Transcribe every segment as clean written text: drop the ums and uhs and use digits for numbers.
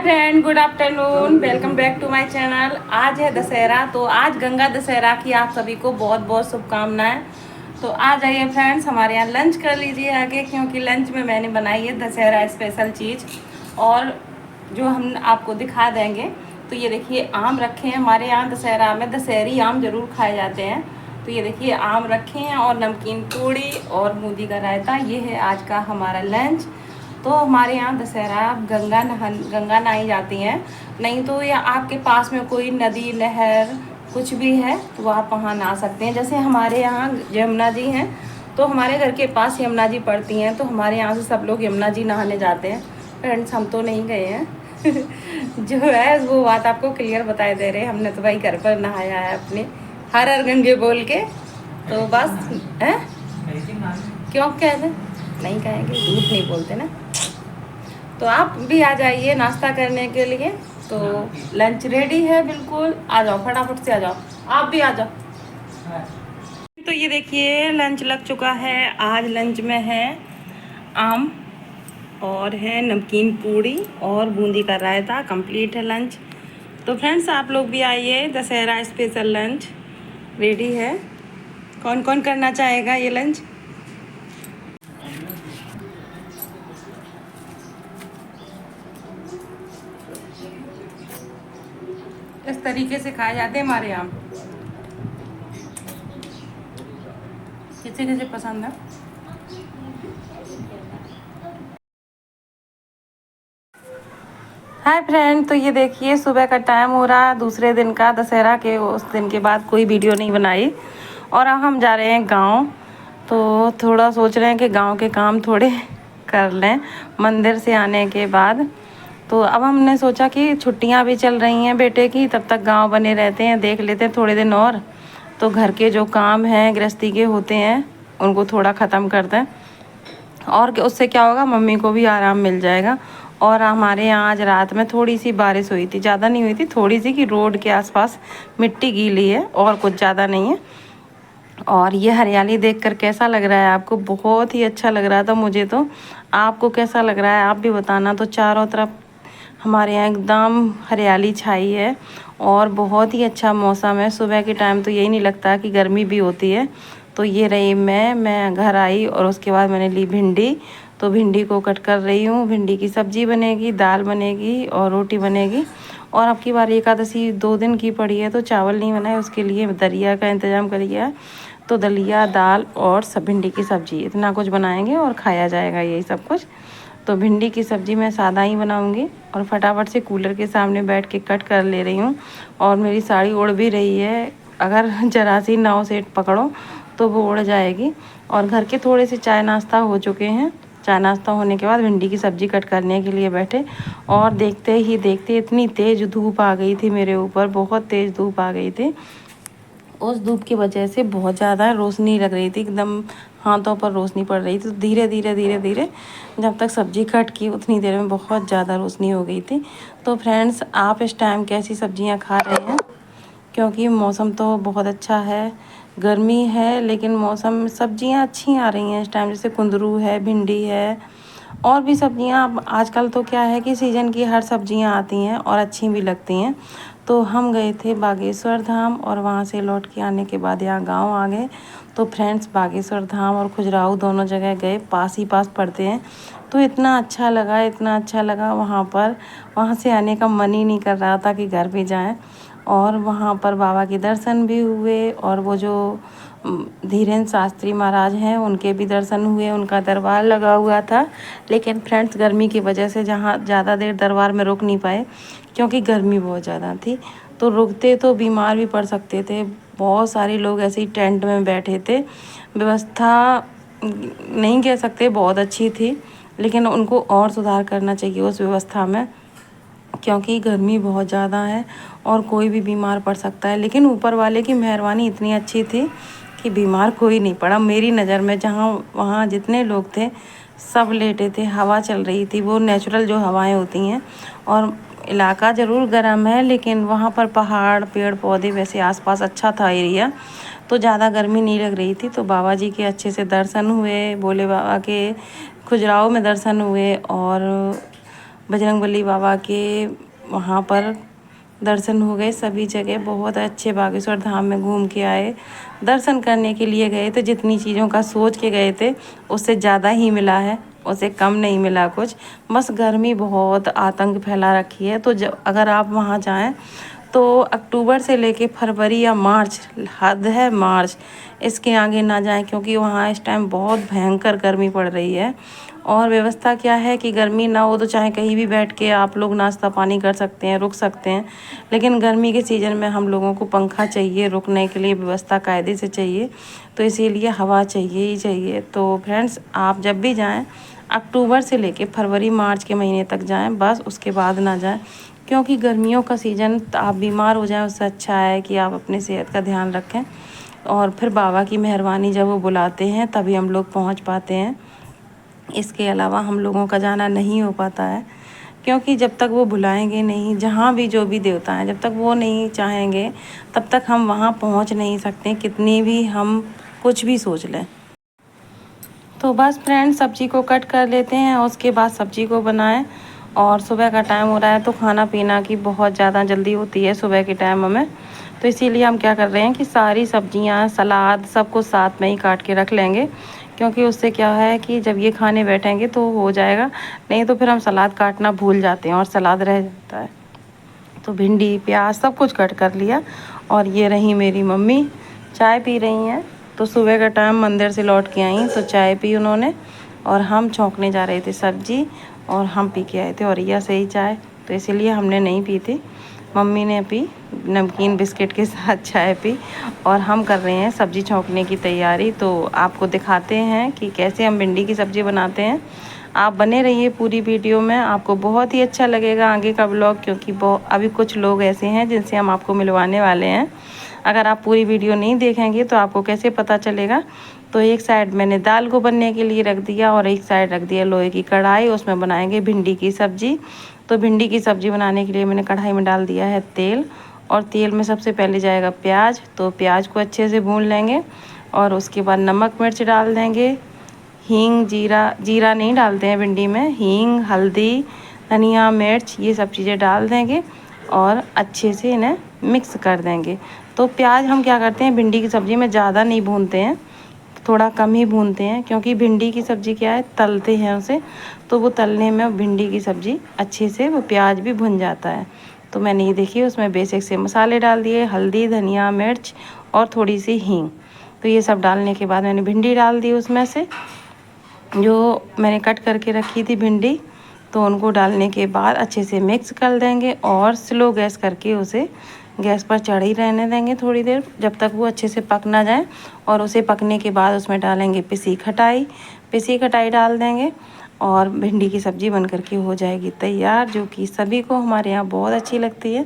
Friend, good afternoon. Welcome back to my channel. आज है दशहरा, तो आज गंगा दशहरा की आप सभी को बहुत बहुत शुभकामनाएं। तो आ जाइए फ्रेंड्स, हमारे यहाँ लंच कर लीजिए आगे, क्योंकि लंच में मैंने बनाई है दशहरा स्पेशल चीज़, और जो हम आपको दिखा देंगे। तो ये देखिए, आम रखे हैं हमारे यहाँ दशहरा में, दशहरी आम जरूर खाए जाते हैं। तो ये देखिए, आम रखे हैं और नमकीन पूड़ी और बूंदी का रायता। ये है आज का हमारा लंच। तो हमारे यहाँ दशहरा गंगा नहाई जाती हैं, नहीं तो या आपके पास में कोई नदी नहर कुछ भी है तो आप वहाँ नहा सकते हैं। जैसे हमारे यहाँ यमुना जी हैं, तो हमारे घर के पास यमुना जी पड़ती हैं, तो हमारे यहाँ से सब लोग यमुना जी नहाने जाते हैं। फ्रेंड्स, हम तो नहीं गए हैं जो है वो बात आपको क्लियर बताए दे रहे हैं। हमने तो भाई घर पर नहाया है अपने हर हर गंगे बोल के। तो बस है, क्यों कहते नहीं कहेंगे, झूठ नहीं बोलते ना। तो आप भी आ जाइए नाश्ता करने के लिए। तो लंच रेडी है बिल्कुल, आ जाओ फटाफट से, आ जाओ, आप भी आ जाओ। तो ये देखिए, लंच लग चुका है। आज लंच में है आम और है नमकीन पूड़ी और बूंदी का रायता। कंप्लीट है लंच। तो फ्रेंड्स, आप लोग भी आइए, दशहरा स्पेशल लंच रेडी है। कौन कौन करना चाहेगा ये लंच? इस तरीके से खाए जाते हैं हमारे यहाँ। किसे किसे पसंद है? हाय फ्रेंड, तो ये देखिए, सुबह का टाइम हो रहा, दूसरे दिन का दशहरा के। उस दिन के बाद कोई वीडियो नहीं बनाई, और अब हम जा रहे हैं गांव। तो थोड़ा सोच रहे हैं कि गांव के काम थोड़े कर लें मंदिर से आने के बाद। तो अब हमने सोचा कि छुट्टियां भी चल रही हैं बेटे की, तब तक गांव बने रहते हैं, देख लेते हैं थोड़े दिन और। तो घर के जो काम हैं गृहस्थी के होते हैं, उनको थोड़ा ख़त्म कर दें, और उससे क्या होगा, मम्मी को भी आराम मिल जाएगा। और हमारे यहाँ आज रात में थोड़ी सी बारिश हुई थी, ज़्यादा नहीं हुई थी, थोड़ी सी, कि रोड के आसपास मिट्टी गीली है, और कुछ ज़्यादा नहीं है। और ये हरियाली देखकर कैसा लग रहा है आपको? बहुत ही अच्छा लग रहा था मुझे तो। आपको कैसा लग रहा है आप भी बताना। तो चारों तरफ हमारे यहाँ एकदम हरियाली छाई है, और बहुत ही अच्छा मौसम है। सुबह के टाइम तो यही नहीं लगता कि गर्मी भी होती है। तो ये रही मैं घर आई, और उसके बाद मैंने ली भिंडी। तो भिंडी को कट कर रही हूँ। भिंडी की सब्जी बनेगी, दाल बनेगी और रोटी बनेगी। और अब की बार एकादशी 2 दिन की पड़ी है, तो चावल नहीं बनाए, उसके लिए दलिया का इंतज़ाम कर लिया। तो दलिया, दाल और सब भिंडी की सब्जी, इतना कुछ बनाएंगे और खाया जाएगा यही सब कुछ। तो भिंडी की सब्ज़ी मैं सादा ही बनाऊंगी, और फटाफट से कूलर के सामने बैठ के कट कर ले रही हूँ। और मेरी साड़ी उड़ भी रही है, अगर जरा सी नाव से पकड़ो तो वो उड़ जाएगी। और घर के थोड़े से चाय नाश्ता हो चुके हैं। चाय नाश्ता होने के बाद भिंडी की सब्ज़ी कट करने के लिए बैठे, और देखते ही देखते इतनी तेज़ धूप आ गई थी मेरे ऊपर, बहुत तेज़ धूप आ गई थी। उस धूप की वजह से बहुत ज़्यादा रोशनी लग रही थी, एकदम हाथों पर रोशनी पड़ रही थी। तो धीरे धीरे धीरे धीरे जब तक सब्ज़ी कट की, उतनी देर में बहुत ज़्यादा रोशनी हो गई थी। तो फ्रेंड्स, आप इस टाइम कैसी सब्जियां खा रहे हैं? क्योंकि मौसम तो बहुत अच्छा है, गर्मी है, लेकिन मौसम सब्जियां अच्छी आ रही हैं इस टाइम। जैसे कुंदरू है, भिंडी है, और भी सब्जियां। अब आजकल तो क्या है कि सीज़न की हर सब्जियां आती हैं और अच्छी भी लगती हैं। तो हम गए थे बागेश्वर धाम, और वहाँ से लौट के आने के बाद यहाँ गांव आ गए। तो फ्रेंड्स, बागेश्वर धाम और खजुराहो दोनों जगह गए, पास ही पास पड़ते हैं। तो इतना अच्छा लगा, इतना अच्छा लगा वहाँ पर। वहाँ से आने का मन ही नहीं कर रहा था कि घर पे जाएं। और वहाँ पर बाबा के दर्शन भी हुए, और वो जो धीरेन्द्र शास्त्री महाराज हैं उनके भी दर्शन हुए। उनका दरबार लगा हुआ था, लेकिन फ्रेंड्स गर्मी की वजह से जहाँ ज़्यादा देर दरबार में रुक नहीं पाए, क्योंकि गर्मी बहुत ज़्यादा थी। तो रुकते तो बीमार भी पड़ सकते थे। बहुत सारे लोग ऐसे ही टेंट में बैठे थे। व्यवस्था नहीं कह सकते बहुत अच्छी थी, लेकिन उनको और सुधार करना चाहिए उस व्यवस्था में, क्योंकि गर्मी बहुत ज़्यादा है और कोई भी बीमार पड़ सकता है। लेकिन ऊपर वाले की मेहरबानी इतनी अच्छी थी कि बीमार कोई नहीं पड़ा मेरी नज़र में। जहाँ वहाँ जितने लोग थे सब लेटे थे, हवा चल रही थी, वो नेचुरल जो हवाएं होती हैं। और इलाका ज़रूर गर्म है, लेकिन वहाँ पर पहाड़, पेड़ पौधे वैसे आसपास अच्छा था एरिया, तो ज़्यादा गर्मी नहीं लग रही थी। तो बाबा जी के अच्छे से दर्शन हुए, भोले बाबा के खजुराहो में दर्शन हुए, और बजरंगबली बाबा के वहाँ पर दर्शन हो गए सभी जगह। बहुत अच्छे बागेश्वर धाम में घूम के आए, दर्शन करने के लिए गए। तो जितनी चीज़ों का सोच के गए थे उससे ज़्यादा ही मिला है, उससे कम नहीं मिला कुछ। बस गर्मी बहुत आतंक फैला रखी है। तो जब अगर आप वहाँ जाएं तो अक्टूबर से लेके फरवरी या मार्च, हद है मार्च, इसके आगे ना जाएं, क्योंकि वहाँ इस टाइम बहुत भयंकर गर्मी पड़ रही है। और व्यवस्था क्या है कि गर्मी ना हो तो चाहे कहीं भी बैठ के आप लोग नाश्ता पानी कर सकते हैं, रुक सकते हैं। लेकिन गर्मी के सीज़न में हम लोगों को पंखा चाहिए, रुकने के लिए व्यवस्था कायदे से चाहिए। तो इसीलिए हवा चाहिए ही चाहिए। तो फ्रेंड्स, आप जब भी जाएं अक्टूबर से लेके फरवरी मार्च के महीने तक जाएं, बस उसके बाद ना जाएं, क्योंकि गर्मियों का सीज़न आप बीमार हो जाएं उससे अच्छा है कि आप अपनी सेहत का ध्यान रखें। और फिर बाबा की मेहरबानी जब वो बुलाते हैं तभी हम लोग पहुंच पाते हैं। इसके अलावा हम लोगों का जाना नहीं हो पाता है, क्योंकि जब तक वो बुलाएंगे नहीं, जहाँ भी जो भी देवता हैं, जब तक वो नहीं चाहेंगे तब तक हम वहाँ पहुँच नहीं सकते, कितनी भी हम कुछ भी सोच लें। तो बस फ्रेंड्स, सब्जी को कट कर लेते हैं, उसके बाद सब्जी को बनाएं। और सुबह का टाइम हो रहा है तो खाना पीना की बहुत ज़्यादा जल्दी होती है सुबह के टाइम हमें। तो इसीलिए हम क्या कर रहे हैं कि सारी सब्जियां, सलाद सब कुछ साथ में ही काट के रख लेंगे, क्योंकि उससे क्या है कि जब ये खाने बैठेंगे तो हो जाएगा। नहीं तो फिर हम सलाद काटना भूल जाते हैं और सलाद रह जाता है। तो भिंडी, प्याज सब कुछ कट कर लिया। और ये रही मेरी मम्मी, चाय पी रही हैं। तो सुबह का टाइम मंदिर से लौट के आई तो चाय पी उन्होंने, और हम छौंकने जा रहे थे सब्जी, और हम पी के आए थे औरिया से ही चाय। तो इसीलिए हमने नहीं पी थी, मम्मी ने पी, नमकीन बिस्किट के साथ चाय पी। और हम कर रहे हैं सब्जी छौंकने की तैयारी। तो आपको दिखाते हैं कि कैसे हम भिंडी की सब्ज़ी बनाते हैं। आप बने रहिए पूरी वीडियो में, आपको बहुत ही अच्छा लगेगा आगे का ब्लॉग, क्योंकि अभी कुछ लोग ऐसे हैं जिनसे हम आपको मिलवाने वाले हैं। अगर आप पूरी वीडियो नहीं देखेंगे तो आपको कैसे पता चलेगा। तो एक साइड मैंने दाल को बनने के लिए रख दिया और एक साइड रख दिया लोहे की कढ़ाई, उसमें बनाएंगे भिंडी की सब्ज़ी। तो भिंडी की सब्ज़ी बनाने के लिए मैंने कढ़ाई में डाल दिया है तेल, और तेल में सबसे पहले जाएगा प्याज। तो प्याज को अच्छे से भून लेंगे, और उसके बाद नमक मिर्च डाल देंगे, हींग, जीरा नहीं डालते हैं भिंडी में, हींग, हल्दी, धनिया, मिर्च, ये सब चीज़ें डाल देंगे और अच्छे से इन्हें मिक्स कर देंगे। तो प्याज हम क्या करते हैं, भिंडी की सब्ज़ी में ज़्यादा नहीं भूनते हैं, थोड़ा कम ही भूनते हैं, क्योंकि भिंडी की सब्ज़ी क्या है, तलते हैं उसे, तो वो तलने में भिंडी की सब्ज़ी अच्छे से वो प्याज भी भुन जाता है। तो मैंने ये देखिए उसमें बेसिक से मसाले डाल दिए, हल्दी, धनिया, मिर्च और थोड़ी सी हींग। तो ये सब डालने के बाद मैंने भिंडी डाल दी उसमें से, जो मैंने कट करके रखी थी भिंडी। तो उनको डालने के बाद अच्छे से मिक्स कर देंगे और स्लो गैस करके उसे गैस पर चढ़ ही रहने देंगे थोड़ी देर, जब तक वो अच्छे से पक ना जाए। और उसे पकने के बाद उसमें डालेंगे पिसी खटाई डाल देंगे, और भिंडी की सब्ज़ी बन करके हो जाएगी तैयार, जो कि सभी को हमारे यहाँ बहुत अच्छी लगती है।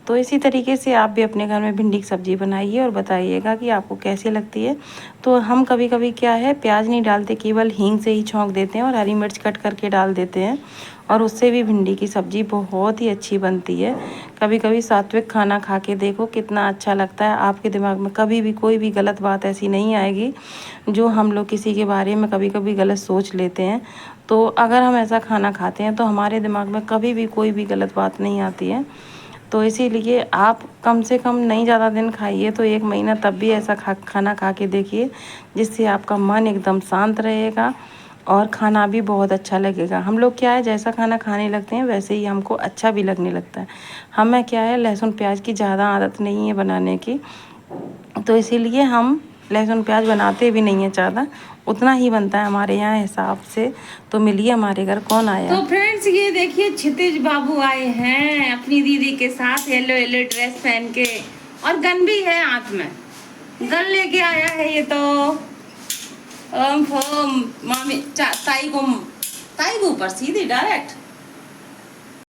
तो इसी तरीके से आप भी अपने घर में भिंडी की सब्ज़ी बनाइए और बताइएगा कि आपको कैसी लगती है। तो हम कभी कभी क्या है, प्याज नहीं डालते, केवल हींग से ही छौंक देते हैं और हरी मिर्च कट करके डाल देते हैं, और उससे भी भिंडी की सब्ज़ी बहुत ही अच्छी बनती है। कभी कभी सात्विक खाना खा के देखो कितना अच्छा लगता है। आपके दिमाग में कभी भी कोई भी गलत बात ऐसी नहीं आएगी जो हम लोग किसी के बारे में कभी कभी गलत सोच लेते हैं। तो अगर हम ऐसा खाना खाते हैं तो हमारे दिमाग में कभी भी कोई भी गलत बात नहीं आती है। तो इसीलिए आप कम से कम नहीं ज़्यादा दिन खाइए, तो 1 महीना तब भी ऐसा खाना खा के देखिए, जिससे आपका मन एकदम शांत रहेगा और खाना भी बहुत अच्छा लगेगा। हम लोग क्या है, जैसा खाना खाने लगते हैं वैसे ही हमको अच्छा भी लगने लगता है। हमें क्या है, लहसुन प्याज की ज़्यादा आदत नहीं है बनाने की, तो इसीलिए हम लहसुन प्याज बनाते भी नहीं है ज़्यादा, उतना ही बनता है हमारे यहाँ हिसाब से। तो मिलिए हमारे घर कौन आया। तो फ्रेंड्स, ये देखिए क्षितिज बाबू आए हैं अपनी दीदी के साथ, येलो येलो ड्रेस पहन के, और गन भी है हाथ में, गन लेके आया है ये तो। मामी ताई को ऊपर सीधी डायरेक्ट